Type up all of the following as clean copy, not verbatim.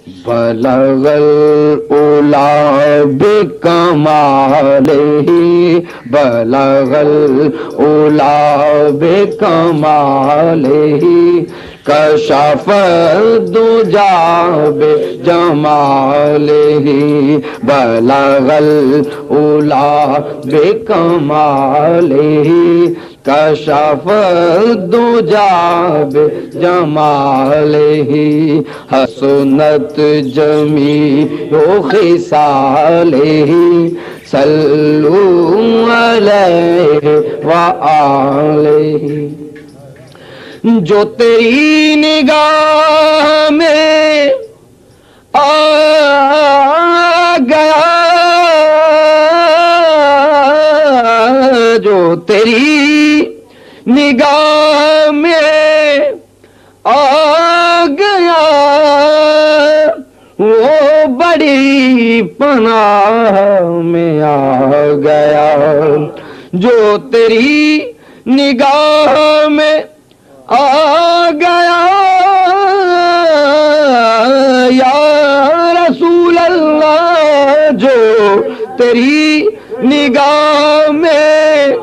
بلغ العلا بکمالہ بلغ العلا بکمالہ کشف الدجا بجمالہ بلغ العلا بکمالہ کشف الدجا بجمالہ حسنت جمیع خصالہ صلوا علیہ وآلہ جو تیری نگاہ میں آ گیا جو تیری نگاہ میں آ گیا وہ بڑی پناہ میں آ گیا جو تیری نگاہ میں آ گیا یا رسول اللہ جو تیری نگاہ میں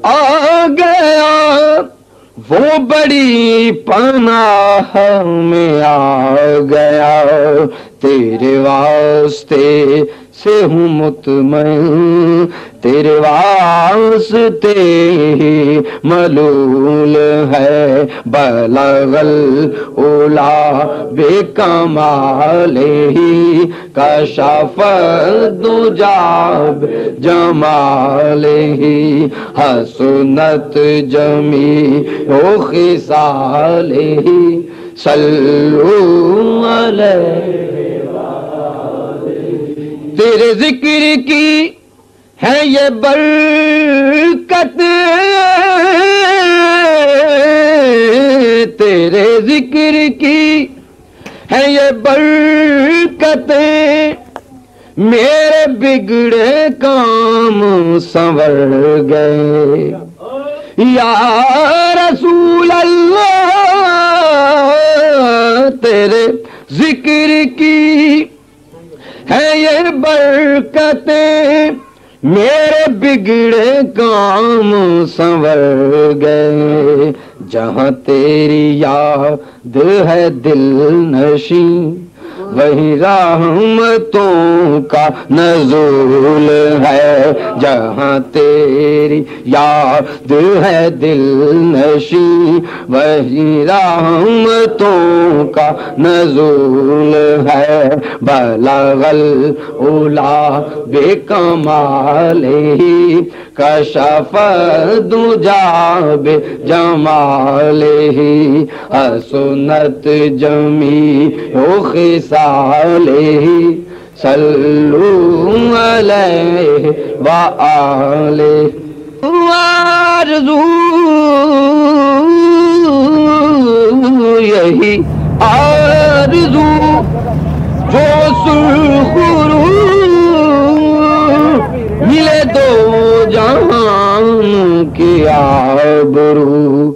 آ گیا وہ بڑی پناہ میں آ گیا تیرے واسطے سے ہوں مطمئن تیرے واسطے ہی ملول ہے بلغ العلا بکمالہ کشف الدجا بجمالہ حسنت جمیع خصالہ صلوا علیہ تیرے ذکر کی ہے یہ برکت تیرے ذکر کی ہے یہ برکت میرے بگڑے کام سنور گئے یا رسول اللہ تیرے ذکر کی ہے یہ برکتیں میرے بگڑے کام سنور گئے جہاں تیری یاد ہے دل نشیں وہی رحمتوں کا نزول ہے جہاں تیری یاد ہے دل نشیں وہی رحمتوں کا نزول ہے بلغ العلا بکمالہ کشف الدجا بجمالہ حسنت جمیع خصالہ صلوا علیہ وآلہ آرزو یہی آرزو جو سرخ رو ملے دو جہان کی آبرو